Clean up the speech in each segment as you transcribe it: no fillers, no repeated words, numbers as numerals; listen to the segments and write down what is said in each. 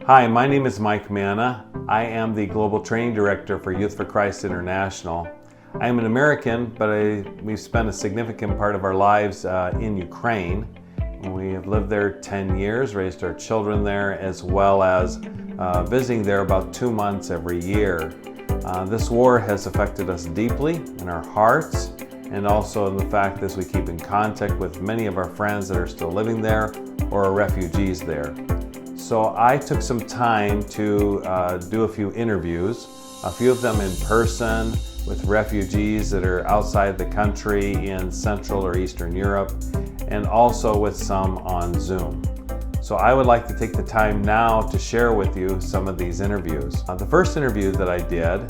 Hi, my name is Mike Manna. I am the Global Training Director for Youth for Christ International. I am an American, but we've spent a significant part of our lives in Ukraine. We have lived there 10 years, raised our children there, as well as visiting there about 2 months every year. This war has affected us deeply in our hearts, and also in the fact that we keep in contact with many of our friends that are still living there or are refugees there. So I took some time to do a few interviews, a few of them in person with refugees that are outside the country in Central or Eastern Europe, and also with some on Zoom. So I would like to take the time now to share with you some of these interviews. The first interview that I did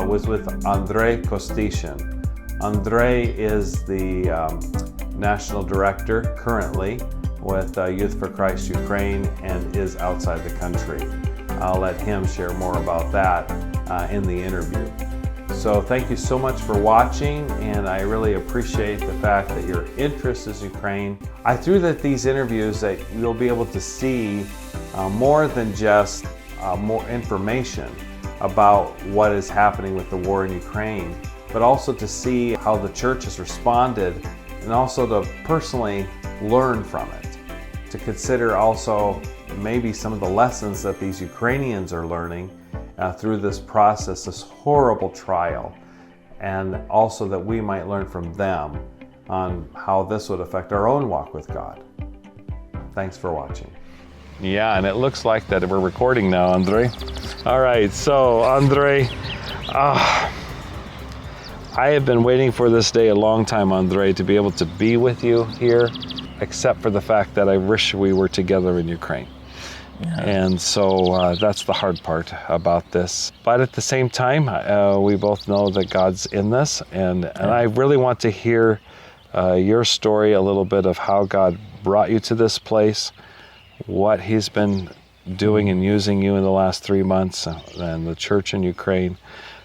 was with Andriy Kostyshin. Andriy is the National Director currently with Youth for Christ Ukraine and is outside the country. I'll let him share more about that in the interview. So thank you so much for watching, and I really appreciate the fact that your interest is Ukraine. I threw that these interviews that you'll be able to see more than just more information about what is happening with the war in Ukraine, but also to see how the church has responded, and also to personally learn from it, to consider also maybe some of the lessons that these Ukrainians are learning through this process, this horrible trial, and also that we might learn from them on how this would affect our own walk with God. Thanks for watching. Yeah, and it looks like that we're recording now, Andriy. All right, so Andriy, I have been waiting for this day a long time, Andriy, to be able to be with you here, except for the fact that I wish we were together in Ukraine. Yeah. And so that's the hard part about this. But at the same time, we both know that God's in this, and I really want to hear your story, a little bit of how God brought you to this place, what He's been doing and using you in the last 3 months, and the church in Ukraine.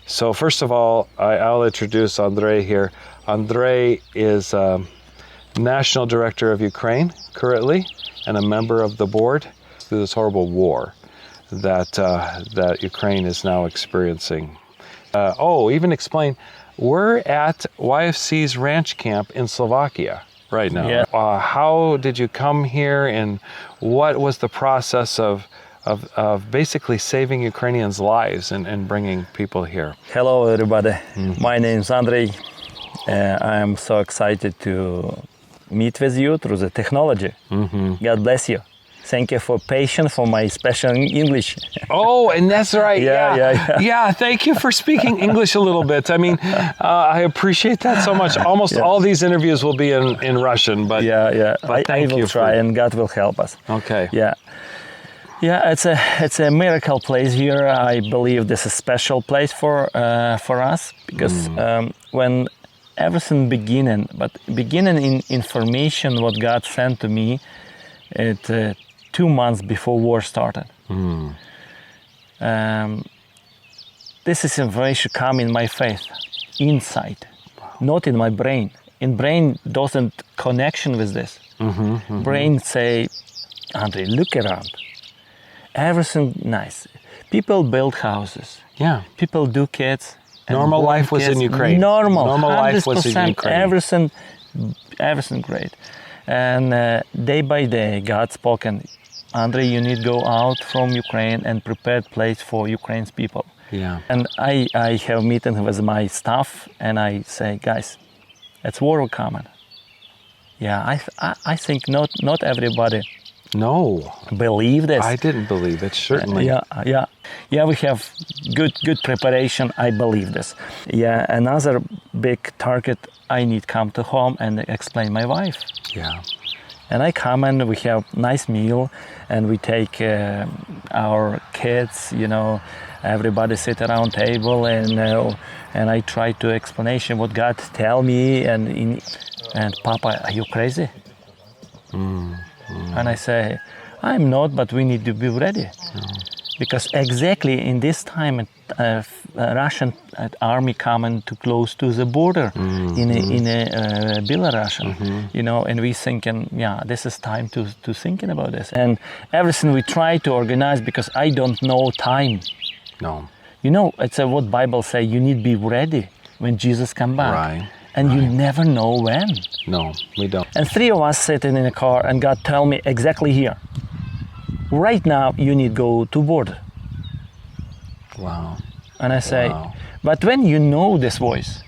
So first of all, I'll introduce Andriy here. Andriy is National Director of Ukraine currently, and a member of the board through this horrible war that Ukraine is now experiencing. Even explain, we're at YFC's ranch camp in Slovakia right now. Yeah. How did you come here, and what was the process of basically saving Ukrainians' lives and bringing people here? Hello, everybody. My name is Andriy. I am so excited to meet with you through the technology. God bless you. Thank you for patience for my special English. Oh, and that's right. Yeah, thank you for speaking English a little bit. I mean, I appreciate that so much. Almost all these interviews will be in Russian, but But I will try, and God will help us. Okay. Yeah, it's a miracle place here. I believe this is a special place for us, because when everything beginning in information what God sent to me, 2 months before war started. This is information come in my faith, inside, not in my brain. In brain doesn't connection with this. Brain say, Andriy, look around. Everything nice. People build houses. Yeah. People do kids. Normal life was in Ukraine. Normal life was in Ukraine. Everything great. And day by day, God spoken, Andriy, you need to go out from Ukraine and prepare place for Ukraine's people. Yeah. And I have meeting with my staff, and I say, guys, it's war coming. Yeah, I think not everybody believe this. I didn't believe it, certainly. Yeah, we have good preparation. I believe this. Yeah, another big target, I need come to home and explain my wife. Yeah. And I come and we have nice meal, and we take our kids, everybody sit around table, and I try to explanation what God tell me, and Papa, are you crazy? And I say, I'm not, but we need to be ready. Because exactly in this time, Russian army coming too close to the border in Belarus, you know, and we thinking, yeah, this is time to thinking about this. And everything we try to organize, because I don't know time. No. You know, it's what Bible say, you need to be ready when Jesus come back. Right. And you never know when. No, we don't. And 3 of us sitting in a car, and God tell me exactly here, right now you need go to border. Wow. And I say, Wow. but when you know this voice,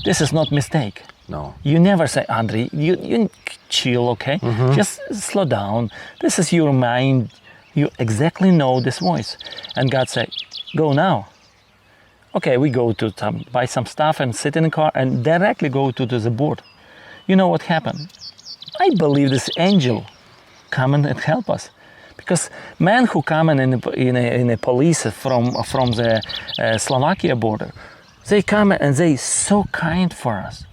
this is not mistake. No. You never say, Andriy, you chill, okay? Just slow down. This is your mind. You exactly know this voice. And God say, go now. Okay, we go to buy some stuff and sit in the car and directly go to the board. You know what happened? I believe this angel come and help us. Because men who come in a police from the Slovakia border, they come and they so kind for us.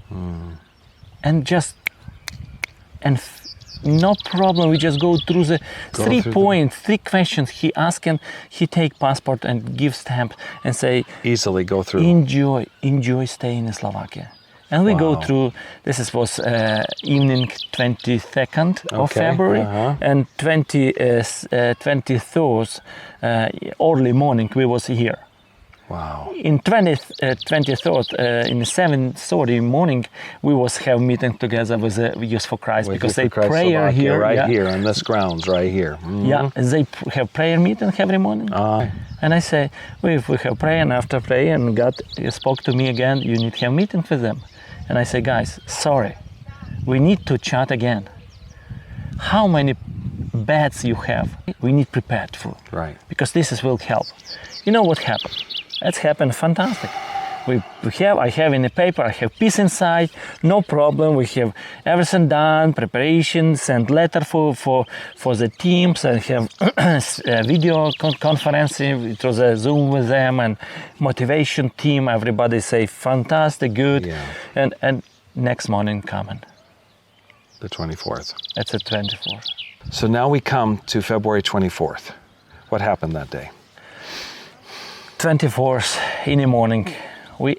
And just, no problem, we just go through the 3 questions he ask, and he take passport and give stamp and say, Easily go through. enjoy staying in Slovakia. And we go through, was evening 22nd of February, and 23rd, early morning, we was here. Wow. In 23rd, in 7:30 morning, we was have meeting together with the Youth for Christ, because they pray here. Right here, on this grounds, right here. Yeah, they have prayer meeting every morning. And I say, we have prayer, and after prayer, and God spoke to me again, you need to have meeting with them. And I say, guys, sorry, we need to chat again. How many beds you have? We need prepared food. Right. Because this will help. You know what happened? It's happened fantastic. I have in the paper, I have peace inside, no problem. We have everything done, preparations and letter for the teams. I have video conference through the Zoom with them, and motivation team. Everybody say fantastic, good. Yeah. And next morning coming. The 24th. It's the 24th. So now we come to February 24th. What happened that day? 24th in the morning,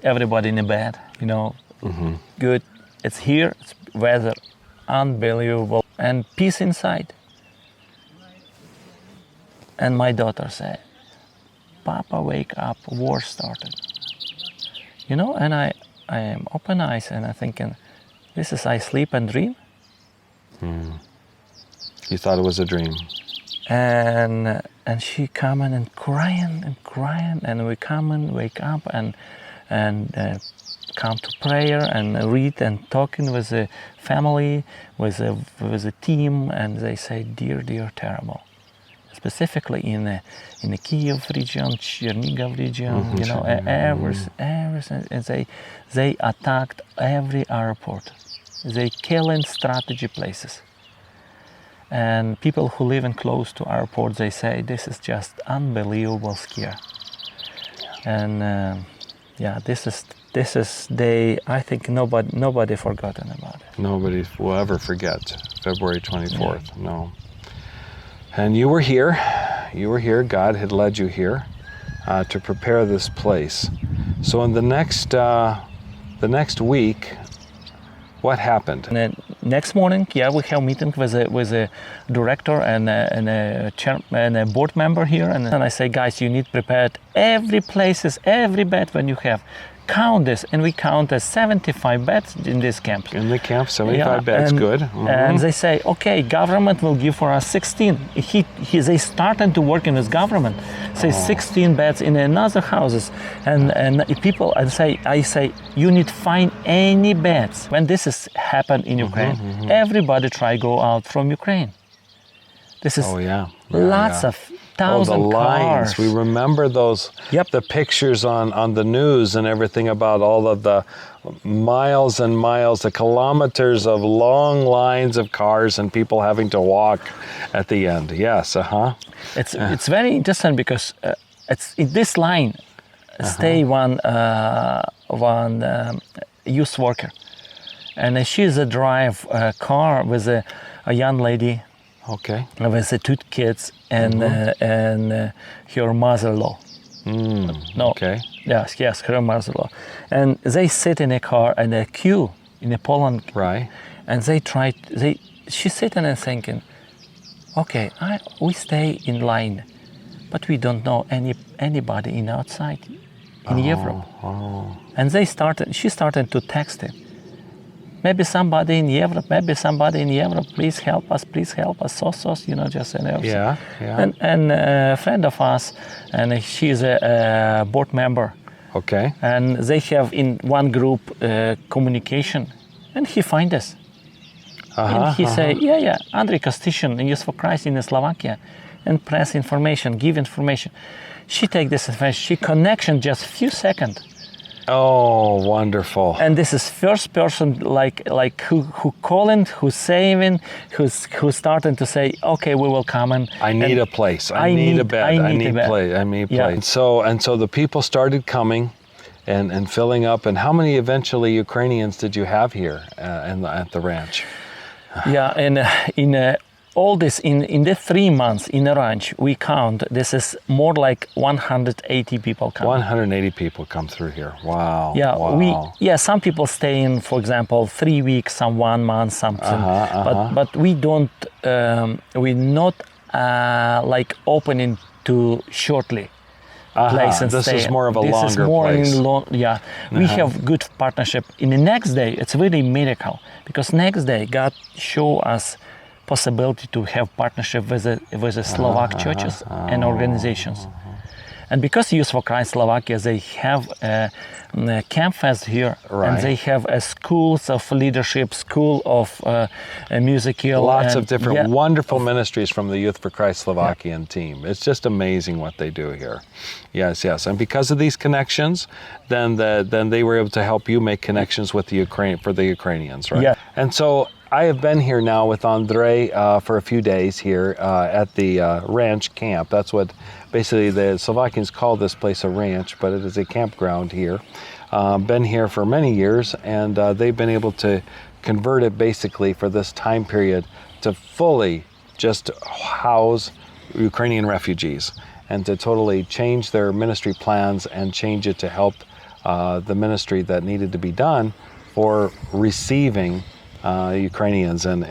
everybody in the bed, you know, good. It's here, it's weather, unbelievable, and peace inside. And my daughter said, Papa, wake up, war started. You know, and I am open eyes, and I'm thinking, this is I sleep and dream. You thought it was a dream. And she coming and crying, and we come and wake up and come to prayer and read and talking with the family, with the team, and they say, dear, terrible. Specifically in the Kyiv region, Chernihiv region, you know, everything, and they attacked every airport. They killing strategy places. And people who live in close to airport, they say this is just unbelievable scare. And this is day. I think nobody forgotten about it. Nobody will ever forget February 24th. Yeah. No. And you were here. God had led you here to prepare this place. So in the next week, what happened? And next morning, we have meeting with a director and a board member here, and I say, guys, you need prepared every bed when you have. Count this, and we count as 75 beds in this camp. In the camp, 75 beds, good. And they say, okay, government will give for us 16. They started to work in this government. Say 16 beds in another houses, and people. I say, you need find any beds. When this is happened in Ukraine, everybody try go out from Ukraine. This is lots of thousand the lines. cars. We remember those, the pictures on the news and everything about all of the miles and miles, the kilometers of long lines of cars and people having to walk at the end. Yes, It's very interesting because it's in this line stay one youth worker, and she's a drive car with a young lady. Okay. With the 2 kids and her mother-in-law. No. Okay. Yes, her mother-in-law. And they sit in a car in a queue in a Poland. Right. And she's sitting and thinking, okay, we stay in line, but we don't know anybody in outside in Europe. And she started to text him. Maybe somebody in Europe, please help us, just Yeah. And a friend of us, and she's a board member. Okay. And they have in one group communication, and he find us. And he say, Andriy Kostyshin, Youth for Christ in Slovakia, and press information, give information. She take this information, she connection just few seconds. Oh, wonderful. And this is first person like who calling, who's saving, who's starting to say, okay, we will come and I need a place. I need a bed. I need a place. And so the people started coming and filling up. And how many eventually Ukrainians did you have here at the ranch? Yeah, and in all this, in the 3 months in the ranch, we count, this is more like 180 people come. 180 people come through here. Wow. Yeah, wow. Some people stay in, for example, 3 weeks, some 1 month, something. But we don't, we're not like opening to shortly. Place and this stay. is more of a this longer is more place. We have good partnership. In the next day, it's really miracle, because next day God show us possibility to have partnership with the Slovak churches and organizations. And because Youth for Christ Slovakia, they have a camp fest here, and they have a schools of leadership, school of musical. Lots of different wonderful ministries from the Youth for Christ Slovakian team. It's just amazing what they do here. Yes. And because of these connections, then they were able to help you make connections with the Ukrainians, right? Yeah. And so I have been here now with Andriy for a few days here at the ranch camp. That's what basically the Slovakians call this place a ranch, but it is a campground here. Been here for many years, and they've been able to convert it basically for this time period to fully just house Ukrainian refugees and to totally change their ministry plans and change it to help the ministry that needed to be done for receiving Ukrainians. And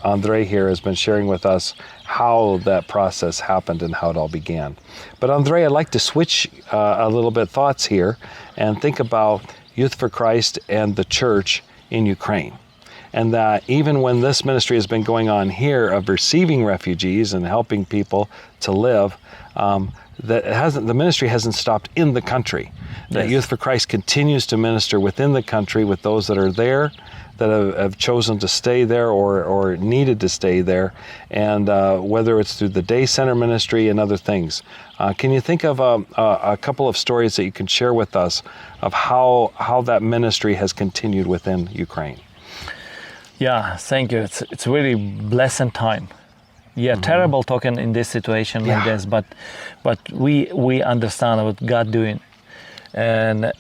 Andriy here has been sharing with us how that process happened and how it all began. But Andriy, I'd like to switch a little bit thoughts here and think about Youth for Christ and the church in Ukraine. And that even when this ministry has been going on here of receiving refugees and helping people to live, the ministry hasn't stopped in the country. That Youth for Christ continues to minister within the country with those that are there, that have chosen to stay there or needed to stay there, and whether it's through the day center ministry and other things. Can you think of a couple of stories that you can share with us of how that ministry has continued within Ukraine? Yeah, thank you. It's really blessed time. Yeah, terrible talking in this situation like this, but we understand what God doing. And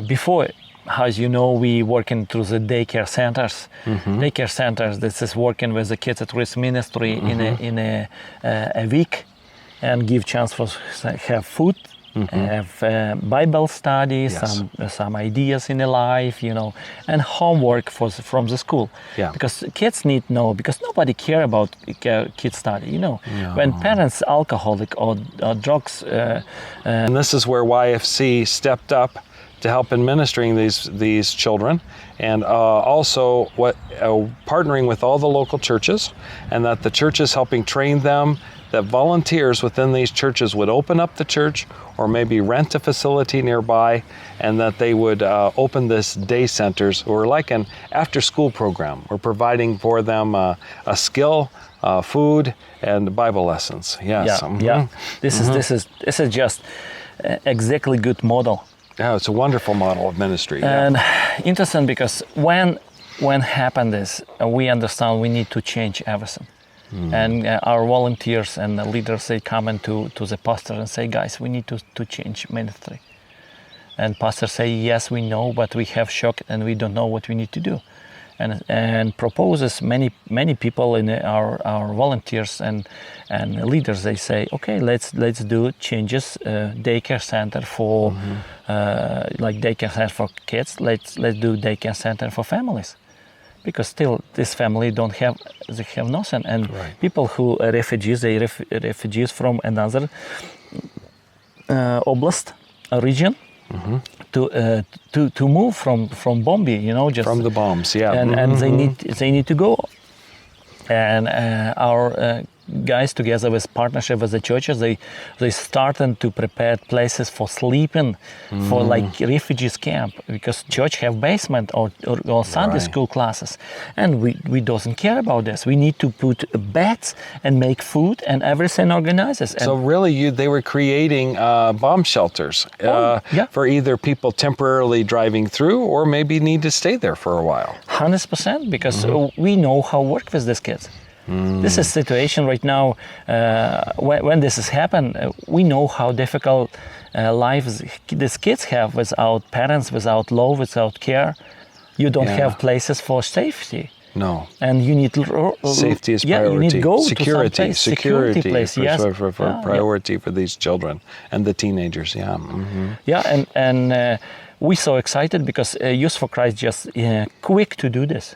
before, as you know, we working through the daycare centers. Daycare centers, this is working with the kids at risk ministry in a week, and give chance for have food, have Bible studies, some ideas in the life, and homework from the school. Yeah. Because kids need to know, because nobody care about kids study. When parents alcoholic or drugs. And this is where YFC stepped up to help in ministering these children, and also partnering with all the local churches, and that the churches helping train them, that volunteers within these churches would open up the church or maybe rent a facility nearby, and that they would open this day centers, or like an after-school program. We're providing for them a skill, food, and Bible lessons. Yes. This is just exactly good model. Yeah, it's a wonderful model of ministry. And interesting, because when happened this, we understand we need to change everything. And our volunteers and the leaders, they come into the pastor and say, guys, we need to change ministry. And pastor say, yes, we know, but we have shock and we don't know what we need to do. and proposes many people in our volunteers and leaders. They say, okay, let's do changes, daycare center for like daycare center for kids. Let's do daycare center for families, because still this family they have nothing, and people who are refugees, refugees from another oblast, a region. To move from Bombi, just from the bombs, and they need to go, and our guys together with partnership with the churches, they started to prepare places for sleeping for like refugees camp, because church have basement or Sunday school classes, and we doesn't care about this. We need to put beds and make food and everything organizes. So really they were creating bomb shelters for either people temporarily driving through or maybe need to stay there for a while. 100%, because we know how to work with these kids. This is situation right now. When this has happened, we know how difficult lives these kids have without parents, without love, without care. You don't have places for safety. No. And you need safety is priority. You need to go security, to some place. Security place. for priority for these children and the teenagers. And we're so excited because Youth for Christ just quick to do this.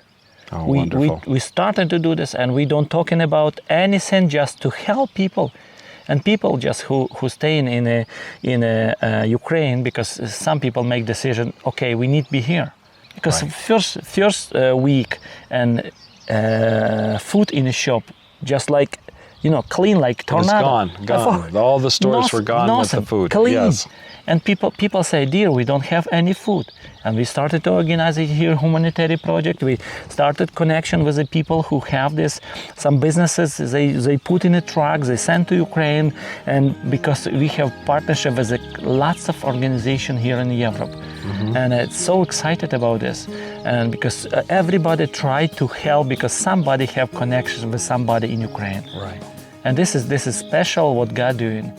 Oh, wonderful. We started to do this, and we don't talking about anything, just to help people, and people just who stay in Ukraine, because some people make decision. Okay, we need to be here, because first week and food in the shop, just like clean like tornado. It's gone. All the stores were gone with the food. Clean. Yes. And people say, dear, we don't have any food. And we started to organize it here, humanitarian project. We started connection with the people who have this. Some businesses, they put in a truck, they send to Ukraine. And because we have partnership with lots of organization here in Europe. And it's so excited about this. And because everybody tried to help, because somebody have connection with somebody in Ukraine. Right. And this is special what God doing.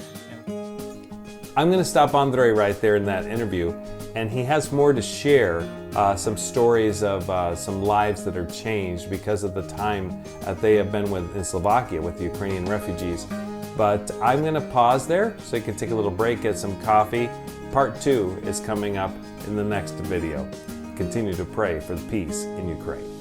I'm going to stop Andriy right there in that interview, and he has more to share, some stories of some lives that are changed because of the time they have been in Slovakia with the Ukrainian refugees. But I'm going to pause there so you can take a little break, get some coffee. Part 2 is coming up in the next video. Continue to pray for the peace in Ukraine.